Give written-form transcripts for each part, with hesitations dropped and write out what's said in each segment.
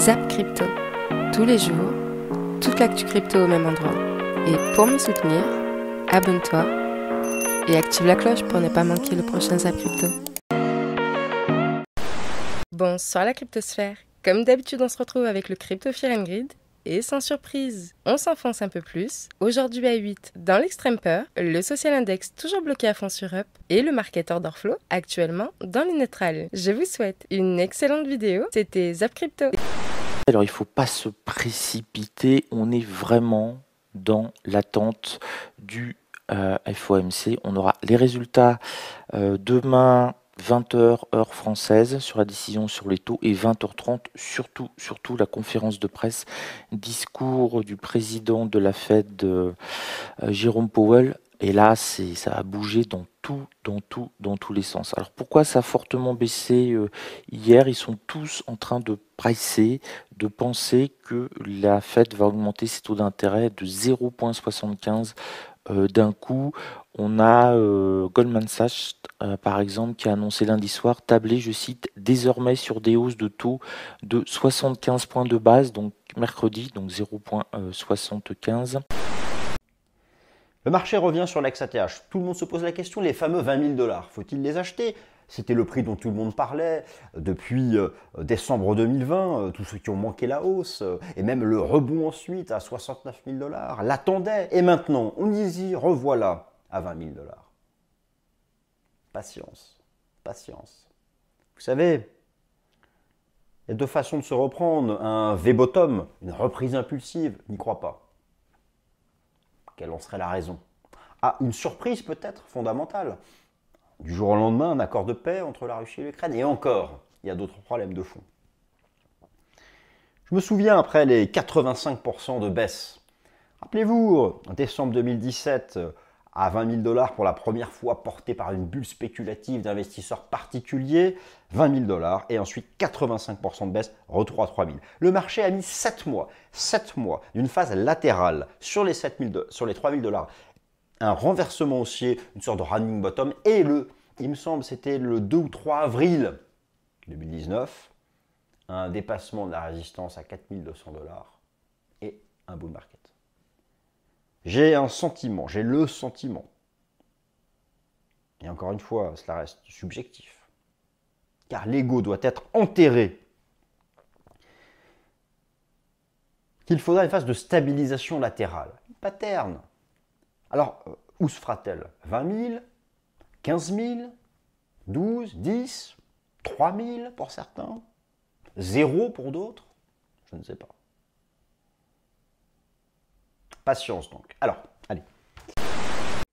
Zap Crypto. Tous les jours, toute l'actu crypto au même endroit. Et pour me soutenir, abonne-toi et active la cloche pour ne pas manquer le prochain Zap Crypto. Bonsoir la cryptosphère. Comme d'habitude, on se retrouve avec le Crypto Fear and Greed. Et sans surprise, on s'enfonce un peu plus. Aujourd'hui à 8, dans l'extrême peur, le social index toujours bloqué à fond sur Up et le market order flow actuellement dans les neutrales. Je vous souhaite une excellente vidéo. C'était Zap Crypto. Alors il ne faut pas se précipiter, on est vraiment dans l'attente du FOMC. On aura les résultats demain 20h heure française sur la décision sur les taux et 20h30 surtout la conférence de presse, discours du président de la Fed Jérôme Powell. Et là, ça a bougé dans tous les sens. Alors pourquoi ça a fortement baissé hier? Ils sont tous en train de pricer, de penser que la Fed va augmenter ses taux d'intérêt de 0,75 d'un coup. On a Goldman Sachs, par exemple, qui a annoncé lundi soir tabler, je cite, désormais sur des hausses de taux de 75 points de base, donc mercredi, donc 0,75. Le marché revient sur l'XATH. Tout le monde se pose la question, les fameux 20 000 $, faut-il les acheter? C'était le prix dont tout le monde parlait depuis décembre 2020, tous ceux qui ont manqué la hausse, et même le rebond ensuite à 69 000 $, l'attendaient. Et maintenant, on y revoilà à 20 000 $. Patience, patience. Vous savez, il y a deux façons de se reprendre. Un V-bottom, une reprise impulsive, n'y crois pas. Quelle en serait la raison? Ah, une surprise peut-être fondamentale. Du jour au lendemain, un accord de paix entre la Russie et l'Ukraine. Et encore, il y a d'autres problèmes de fond. Je me souviens, après les 85% de baisse, rappelez-vous, en décembre 2017, à 20 000 $ pour la première fois porté par une bulle spéculative d'investisseurs particuliers, 20 000 $, et ensuite 85% de baisse, retour à 3 000. Le marché a mis 7 mois d'une phase latérale sur les 3 000 $, un renversement haussier, une sorte de running bottom, et il me semble c'était le 2 ou 3 avril 2019, un dépassement de la résistance à 4 200 $ et un bull market. J'ai le sentiment, et encore une fois, cela reste subjectif, car l'ego doit être enterré, qu'il faudra une phase de stabilisation latérale, une pattern. Alors, où se fera-t-elle? 20 000, 15 000, 12, 10, 3 000 pour certains, 0 pour d'autres? Je ne sais pas. Patience donc. Alors, allez.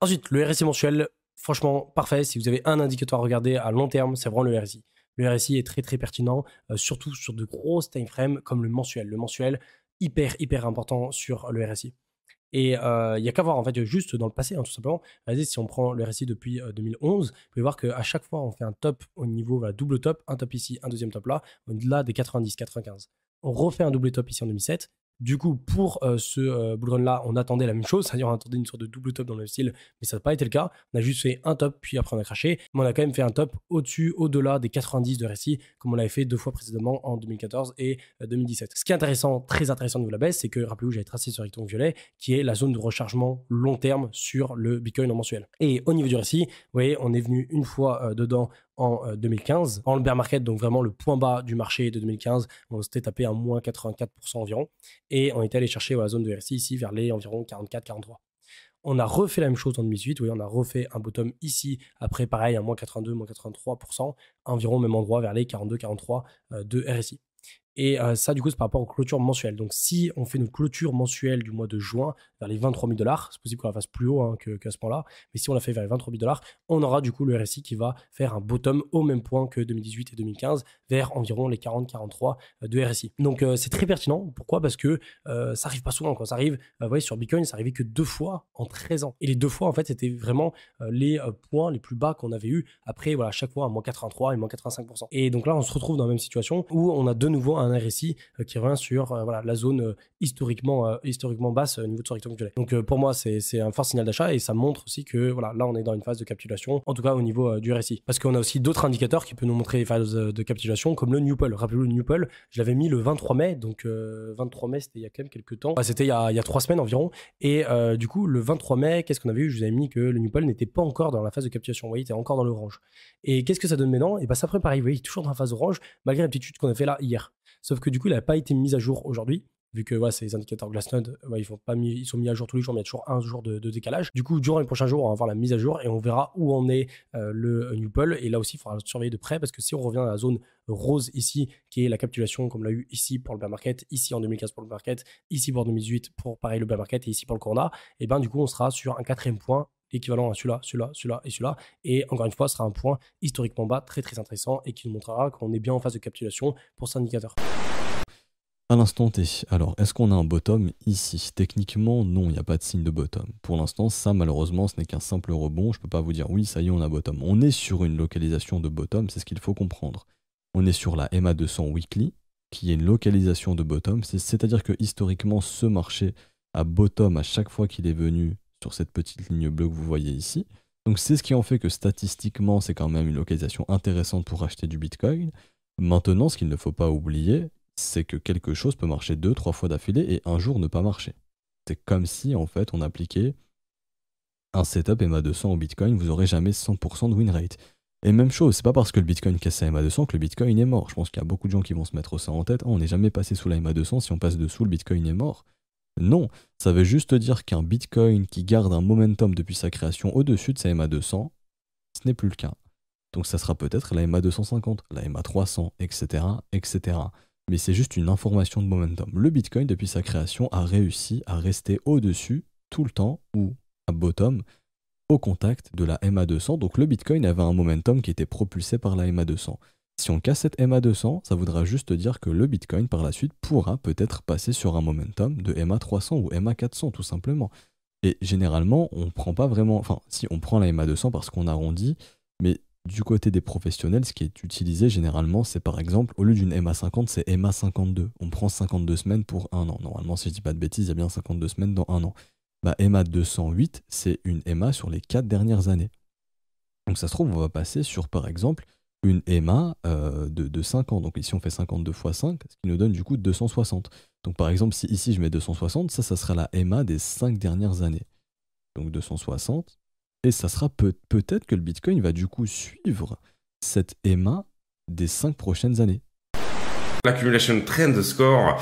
Ensuite, le RSI mensuel, franchement, parfait. Si vous avez un indicateur à regarder à long terme, c'est vraiment le RSI. Le RSI est très très pertinent, surtout sur de grosses time frames comme le mensuel. Le mensuel, hyper important sur le RSI. Et il n'y a qu'à voir en fait juste dans le passé, hein, tout simplement. Vas-y, si on prend le RSI depuis 2011, vous pouvez voir qu'à chaque fois, on fait un top au niveau, voilà, double top, un top ici, un deuxième top là, au-delà des 90, 95. On refait un double top ici en 2007. Du coup, pour ce bull run-là, on attendait la même chose, c'est-à-dire on attendait une sorte de double top dans le style, mais ça n'a pas été le cas. On a juste fait un top, puis après on a craché, mais on a quand même fait un top au-dessus, au-delà des 90 de RSI, comme on l'avait fait 2 fois précédemment en 2014 et 2017. Ce qui est intéressant, très intéressant de la baisse, c'est que, rappelez-vous, j'avais tracé ce rectangle violet, qui est la zone de rechargement long terme sur le Bitcoin en mensuel. Et au niveau du RSI, vous voyez, on est venu une fois dedans en 2015, en le bear market, donc vraiment le point bas du marché de 2015, on s'était tapé à moins 84% environ, et on était allé chercher la zone de RSI ici vers les environ 44-43. On a refait la même chose en 2018, vous voyez, on a refait un bottom ici, après pareil à moins 82, moins 83%, environ au même endroit vers les 42-43 de RSI. Et ça, du coup, c'est par rapport aux clôtures mensuelles. Donc, si on fait notre clôture mensuelle du mois de juin vers les 23 000 $, c'est possible qu'on la fasse plus haut hein, qu'à ce point-là, mais si on la fait vers les 23 000 $, on aura du coup le RSI qui va faire un bottom au même point que 2018 et 2015, vers environ les 40-43 de RSI. Donc, c'est très pertinent. Pourquoi? Parce que ça arrive pas souvent. Quand ça arrive, vous voyez, sur Bitcoin, ça arrivait que 2 fois en 13 ans. Et les 2 fois, en fait, c'était vraiment les points les plus bas qu'on avait eu. Après, voilà, chaque fois, à moins 83 et moins 85%. Et donc là, on se retrouve dans la même situation où on a de nouveau un un RSI qui revient sur voilà, la zone historiquement basse au niveau de son rectangle violet. Donc pour moi, c'est un fort signal d'achat et ça montre aussi que voilà, là, on est dans une phase de capitulation, en tout cas au niveau du RSI. Parce qu'on a aussi d'autres indicateurs qui peuvent nous montrer les phases de capitulation, comme le Newpol. Rappelez-vous, le Newpol, je l'avais mis le 23 mai, donc 23 mai, c'était il y a quand même quelques temps. C'était il y a 3 semaines environ. Et du coup, le 23 mai, qu'est-ce qu'on avait eu? Je vous avais mis que le Newpol n'était pas encore dans la phase de capitulation. Vous voyez, il était encore dans l'orange. Et qu'est-ce que ça donne maintenant? Et bien, ça ferait pareil. Vous voyez, toujours dans la phase orange, malgré la petite chute qu'on a fait là hier. Sauf que du coup, il n'a pas été mis à jour aujourd'hui. Vu que voilà, ces indicateurs Glassnode, ils sont mis à jour tous les jours, mais il y a toujours un jour de décalage. Du coup, durant les prochains jours, on va voir la mise à jour et on verra où en est le Newpol. Et là aussi, il faudra surveiller de près parce que si on revient à la zone rose ici, qui est la capitulation comme on l'a eu ici pour le bear market, ici en 2015 pour le bear market, ici pour 2018 pour pareil le bear market et ici pour le Corona, et bien du coup, on sera sur un 4e point équivalent à celui-là, celui-là, celui-là et celui-là. Et encore une fois, ce sera un point historiquement bas très très intéressant et qui nous montrera qu'on est bien en phase de capitulation pour cet indicateur. À l'instant T, alors est-ce qu'on a un bottom ici? Techniquement, non, il n'y a pas de signe de bottom. Pour l'instant, ça malheureusement, ce n'est qu'un simple rebond. Je ne peux pas vous dire oui, ça y est, on a bottom. On est sur une localisation de bottom, c'est ce qu'il faut comprendre. On est sur la MA200 weekly, qui est une localisation de bottom, c'est-à-dire que historiquement, ce marché a bottom à chaque fois qu'il est venu sur cette petite ligne bleue que vous voyez ici. Donc c'est ce qui en fait que statistiquement, c'est quand même une localisation intéressante pour acheter du Bitcoin. Maintenant, ce qu'il ne faut pas oublier, c'est que quelque chose peut marcher 2-3 fois d'affilée et un jour ne pas marcher. C'est comme si en fait on appliquait un setup MA200 au Bitcoin, vous n'aurez jamais 100% de win rate. Et même chose, c'est pas parce que le Bitcoin casse sa MA200 que le Bitcoin est mort. Je pense qu'il y a beaucoup de gens qui vont se mettre ça en tête. Oh, on n'est jamais passé sous la MA200, si on passe dessous, le Bitcoin est mort. Non, ça veut juste dire qu'un Bitcoin qui garde un momentum depuis sa création au-dessus de sa MA200, ce n'est plus le cas. Donc ça sera peut-être la MA250, la MA300, etc., etc. Mais c'est juste une information de momentum. Le Bitcoin, depuis sa création, a réussi à rester au-dessus tout le temps ou à bottom au contact de la MA200. Donc le Bitcoin avait un momentum qui était propulsé par la MA200. Si on casse cette MA200, ça voudra juste dire que le Bitcoin, par la suite, pourra peut-être passer sur un momentum de MA300 ou MA400, tout simplement. Et généralement, on prend pas vraiment... Enfin, si, on prend la MA200 parce qu'on arrondit, mais... Du côté des professionnels, ce qui est utilisé généralement, c'est par exemple, au lieu d'une MA50, c'est MA52. On prend 52 semaines pour un an. Normalement, si je dis pas de bêtises, il y a bien 52 semaines dans un an. Bah, MA208, c'est une MA sur les 4 dernières années. Donc ça se trouve, on va passer sur, par exemple, une MA de 5 ans. Donc ici, on fait 52 x 5, ce qui nous donne du coup 260. Donc par exemple, si ici, je mets 260, ça sera la MA des 5 dernières années. Donc 260. Et ça sera peut-être que le Bitcoin va du coup suivre cette EMA des 5 prochaines années. L'accumulation trend score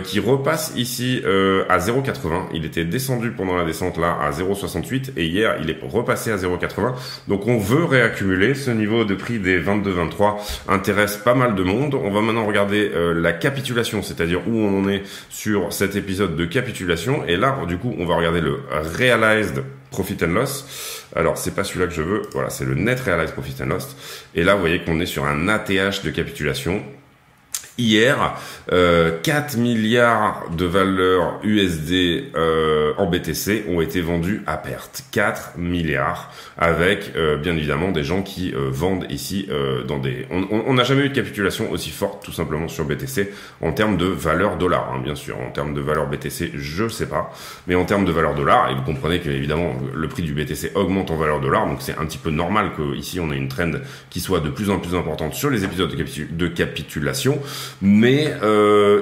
qui repasse ici à 0,80. Il était descendu pendant la descente là à 0,68 et hier il est repassé à 0,80. Donc on veut réaccumuler. Ce niveau de prix des 22-23 intéresse pas mal de monde. On va maintenant regarder la capitulation, c'est-à-dire où on en est sur cet épisode de capitulation. Et là du coup on va regarder le Realized Profit and Loss. Alors c'est pas celui-là que je veux. Voilà, c'est le Net Realized Profit and Loss. Et là vous voyez qu'on est sur un ATH de capitulation. Hier, 4 milliards de valeurs USD en BTC ont été vendus à perte. 4 milliards avec bien évidemment des gens qui vendent ici dans des... On n'a jamais eu de capitulation aussi forte tout simplement sur BTC en termes de valeur dollar, hein, bien sûr. En termes de valeur BTC, je sais pas. Mais en termes de valeur dollar, et vous comprenez que évidemment le prix du BTC augmente en valeur dollar, donc c'est un petit peu normal qu'ici on ait une trend qui soit de plus en plus importante sur les épisodes de capitulation. Mais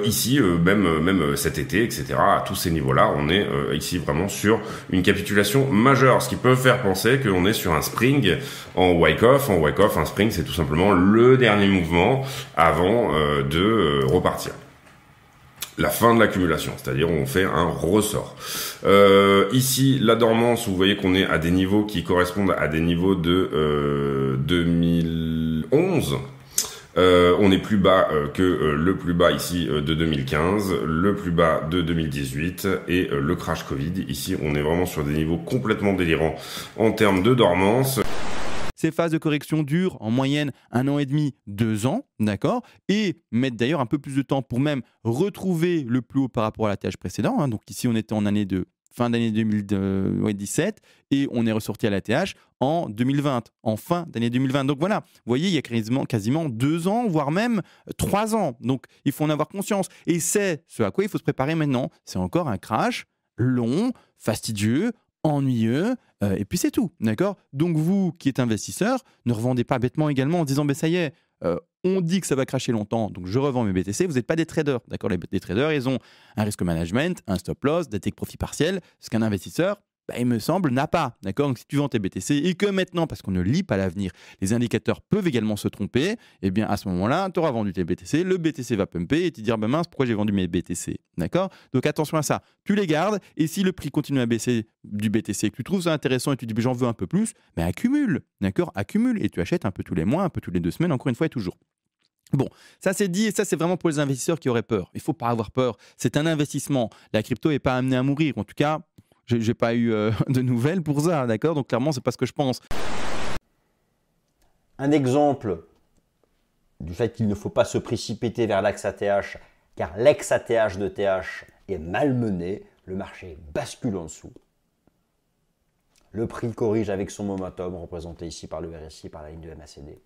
ici, même cet été, etc., à tous ces niveaux-là, on est ici vraiment sur une capitulation majeure, ce qui peut faire penser qu'on est sur un spring en Wyckoff. En Wyckoff, un spring, c'est tout simplement le dernier mouvement avant de repartir. La fin de l'accumulation, c'est-à-dire on fait un ressort. Ici, la dormance, vous voyez qu'on est à des niveaux qui correspondent à des niveaux de 2011. On est plus bas que le plus bas ici de 2015, le plus bas de 2018 et le crash Covid. Ici, on est vraiment sur des niveaux complètement délirants en termes de dormance. Ces phases de correction durent en moyenne 1 an et demi, 2 ans, d'accord, et mettent d'ailleurs un peu plus de temps pour même retrouver le plus haut par rapport à l'ATH précédent. Hein. Donc ici, on était en année de fin d'année 2017 et on est ressorti à l'ATH en 2020, en fin d'année 2020. Donc voilà, vous voyez, il y a quasiment 2 ans, voire même 3 ans. Donc il faut en avoir conscience. Et c'est ce à quoi il faut se préparer maintenant. C'est encore un crash long, fastidieux, ennuyeux, et puis c'est tout, d'accord? Donc vous qui êtes investisseur, ne revendez pas bêtement également en disant, ben ça y est, on dit que ça va cracher longtemps, donc je revends mes BTC. Vous n'êtes pas des traders, d'accord? Les traders, ils ont un risque management, un stop loss, des take profit partiel, ce qu'un investisseur, il me semble, n'a pas, d'accord? Donc si tu vends tes BTC et que maintenant, parce qu'on ne lit pas l'avenir, les indicateurs peuvent également se tromper, eh bien à ce moment-là, tu auras vendu tes BTC, le BTC va pumper et tu te dire, mince, pourquoi j'ai vendu mes BTC, d'accord? Donc attention à ça, tu les gardes et si le prix continue à baisser du BTC et que tu trouves ça intéressant et tu te dis, j'en veux un peu plus, mais accumule, d'accord? Accumule et tu achètes un peu tous les mois, un peu tous les 2 semaines, encore une fois et toujours. Bon, ça c'est dit et ça c'est vraiment pour les investisseurs qui auraient peur. Il ne faut pas avoir peur, c'est un investissement. La crypto n'est pas amenée à mourir, en tout cas, je n'ai pas eu de nouvelles pour ça, d'accord? Donc clairement, ce n'est pas ce que je pense. Un exemple du fait qu'il ne faut pas se précipiter vers l'ex-ATH, car l'ex-ATH de TH est malmené, le marché bascule en dessous. Le prix corrige avec son momentum, représenté ici par le RSI, par la ligne de MACD.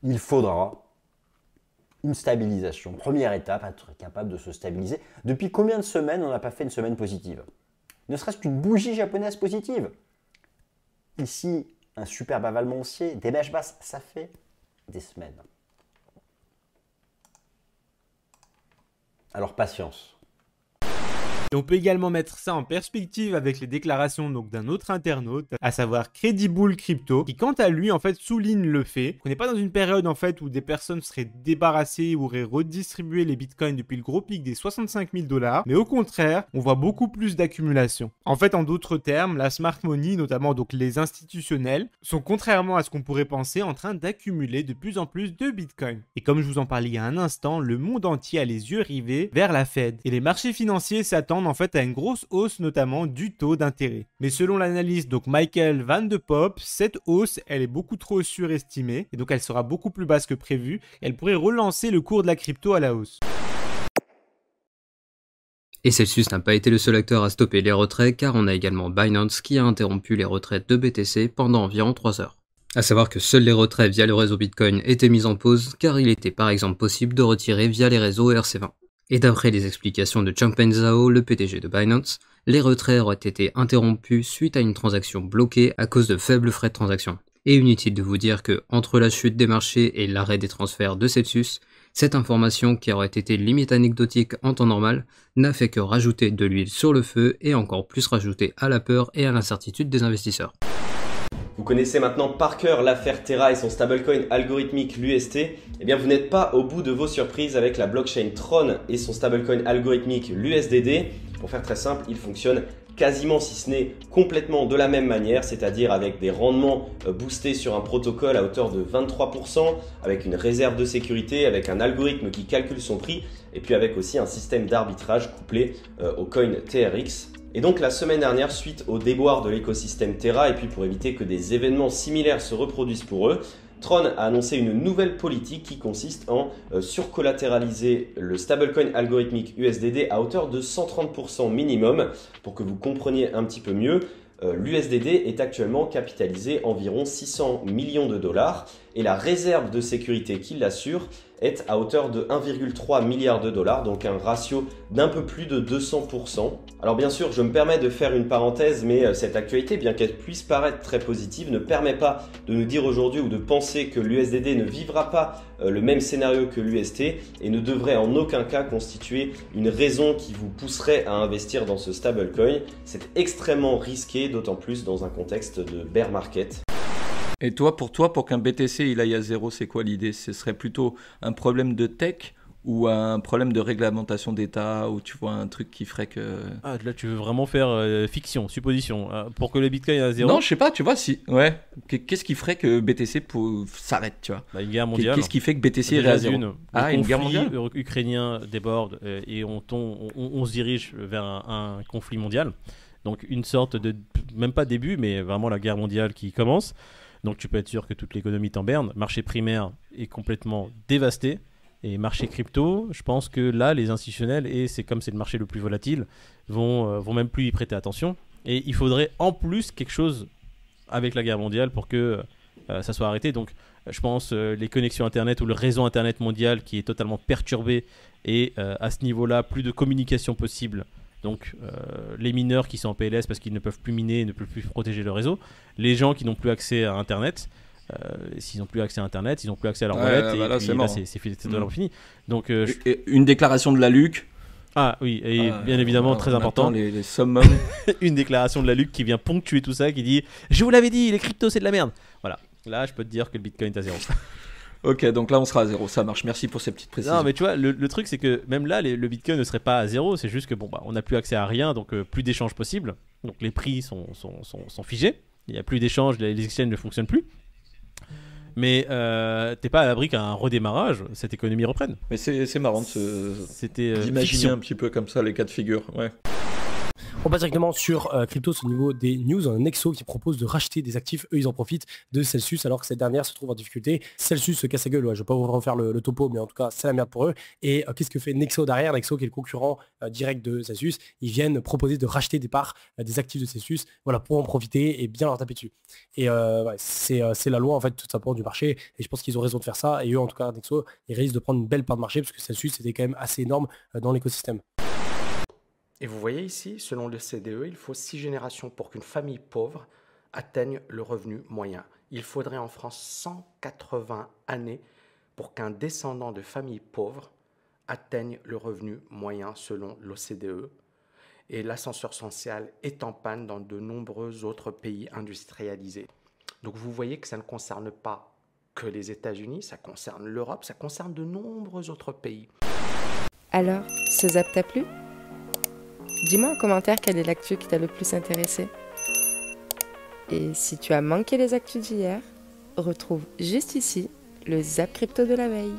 Il faudra une stabilisation. Première étape, être capable de se stabiliser. Depuis combien de semaines on n'a pas fait une semaine positive? Ne serait-ce qu'une bougie japonaise positive. Ici, un superbe avalement haussier, des mèches basses, ça fait des semaines. Alors patience. Et on peut également mettre ça en perspective avec les déclarations d'un autre internaute, à savoir Credible Crypto, qui quant à lui en fait souligne le fait qu'on n'est pas dans une période en fait où des personnes seraient débarrassées ou auraient redistribué les bitcoins depuis le gros pic des 65 000 $, mais au contraire, on voit beaucoup plus d'accumulation. En fait, en d'autres termes, la smart money, notamment donc les institutionnels, sont contrairement à ce qu'on pourrait penser en train d'accumuler de plus en plus de bitcoins. Et comme je vous en parlais il y a un instant, le monde entier a les yeux rivés vers la Fed. Et les marchés financiers s'attendent en fait à une grosse hausse notamment du taux d'intérêt. Mais selon l'analyste donc Michael Van de Poppe, cette hausse elle est beaucoup trop surestimée et donc elle sera beaucoup plus basse que prévu et elle pourrait relancer le cours de la crypto à la hausse. Et Celsius n'a pas été le seul acteur à stopper les retraits car on a également Binance qui a interrompu les retraites de BTC pendant environ 3 heures. A savoir que seuls les retraits via le réseau Bitcoin étaient mis en pause car il était par exemple possible de retirer via les réseaux ERC20. Et d'après les explications de Changpeng Zhao, le PDG de Binance, les retraits auraient été interrompus suite à une transaction bloquée à cause de faibles frais de transaction. Et inutile de vous dire que, entre la chute des marchés et l'arrêt des transferts de Celsius, cette information qui aurait été limite anecdotique en temps normal n'a fait que rajouter de l'huile sur le feu et encore plus rajouter à la peur et à l'incertitude des investisseurs. Vous connaissez maintenant par cœur l'affaire Terra et son stablecoin algorithmique l'UST. Eh bien, vous n'êtes pas au bout de vos surprises avec la blockchain Tron et son stablecoin algorithmique l'USDD. Pour faire très simple, il fonctionne quasiment, si ce n'est complètement de la même manière, c'est-à-dire avec des rendements boostés sur un protocole à hauteur de 23%, avec une réserve de sécurité, avec un algorithme qui calcule son prix, et puis avec aussi un système d'arbitrage couplé au coin TRX. Et donc la semaine dernière, suite au déboire de l'écosystème Terra, et puis pour éviter que des événements similaires se reproduisent pour eux, Tron a annoncé une nouvelle politique qui consiste en surcollatéraliser le stablecoin algorithmique USDD à hauteur de 130% minimum. Pour que vous compreniez un petit peu mieux, l'USDD est actuellement capitalisé environ 600 millions de dollars et la réserve de sécurité qui l'assure est à hauteur de 1,3 milliard de dollars, donc un ratio d'un peu plus de 200%. Alors bien sûr, je me permets de faire une parenthèse, mais cette actualité, bien qu'elle puisse paraître très positive, ne permet pas de nous dire aujourd'hui ou de penser que l'USDD ne vivra pas le même scénario que l'UST et ne devrait en aucun cas constituer une raison qui vous pousserait à investir dans ce stablecoin. C'est extrêmement risqué, d'autant plus dans un contexte de bear market. Et toi, pour qu'un BTC il aille à zéro, c'est quoi l'idée? Ce serait plutôt un problème de tech ou un problème de réglementation d'État, ou tu vois un truc qui ferait que... Ah, là tu veux vraiment faire fiction, supposition, pour que le Bitcoin aille à zéro? Non, je sais pas, tu vois, si... Ouais. Qu'est-ce qui ferait que BTC s'arrête, tu vois? Une guerre mondiale. Qu'est-ce qui fait que BTC irait à zéro? Une guerre mondiale. Le conflit ukrainien déborde et on se dirige vers un conflit mondial. Donc une sorte de... Même pas début, mais vraiment la guerre mondiale qui commence. Donc tu peux être sûr que toute l'économie t'en berne. Le marché primaire est complètement dévasté. Et marché crypto, je pense que là, les institutionnels, et c'est comme c'est le marché le plus volatile, vont même plus y prêter attention. Et il faudrait en plus quelque chose avec la guerre mondiale pour que ça soit arrêté. Donc je pense les connexions Internet ou le réseau Internet mondial qui est totalement perturbé et à ce niveau-là, plus de communication possible. Donc les mineurs qui sont en PLS parce qu'ils ne peuvent plus miner et ne peuvent plus protéger le réseau. Les gens qui n'ont plus accès à Internet. S'ils n'ont plus accès à Internet, ils n'ont plus accès à leur wallet. Bah là, c'est mort. C'est fini. Donc, Et une déclaration de la LUC. Ah oui, et bien évidemment, très important. Les summums. Une déclaration de la LUC qui vient ponctuer tout ça, qui dit « Je vous l'avais dit, les cryptos, c'est de la merde !» Voilà, là, je peux te dire que le Bitcoin est à 0. Ok, donc là, on sera à 0. Ça marche. Merci pour ces petites précisions. Non, mais tu vois, le truc, c'est que même là, le Bitcoin ne serait pas à 0. C'est juste que, bon, bah, on n'a plus accès à rien, donc plus d'échanges possibles. Donc les prix sont figés. Il n'y a plus d'échanges, les exchanges ne fonctionnent plus. Mais t'es pas à l'abri qu'à un redémarrage, cette économie reprenne. Mais c'est marrant d'imaginer un petit peu comme ça les cas de figure. Ouais. On passe directement sur Cryptos au niveau des news. Un Nexo qui propose de racheter des actifs. Eux, ils en profitent de Celsius alors que cette dernière se trouve en difficulté. Celsius se casse la gueule. Ouais, je vais pas vous refaire le topo, mais en tout cas, c'est la merde pour eux. Et qu'est-ce que fait Nexo derrière? Nexo qui est le concurrent direct de Celsius. Ils viennent proposer de racheter des parts des actifs de Celsius, voilà, pour en profiter et bien leur taper dessus. Et c'est la loi en fait tout simplement du marché. Et je pense qu'ils ont raison de faire ça. Et eux, en tout cas, Nexo, ils risquent de prendre une belle part de marché parce que Celsius c'était quand même assez énorme dans l'écosystème. Et vous voyez ici, selon le CDE, il faut 6 générations pour qu'une famille pauvre atteigne le revenu moyen. Il faudrait en France 180 années pour qu'un descendant de famille pauvre atteigne le revenu moyen selon l'OCDE. Et l'ascenseur social est en panne dans de nombreux autres pays industrialisés. Donc vous voyez que ça ne concerne pas que les États-Unis, ça concerne l'Europe, ça concerne de nombreux autres pays. Alors, ce zap t'a plu ? Dis-moi en commentaire quelle est l'actu qui t'a le plus intéressé. Et si tu as manqué les actus d'hier, retrouve juste ici le Zap Crypto de la veille.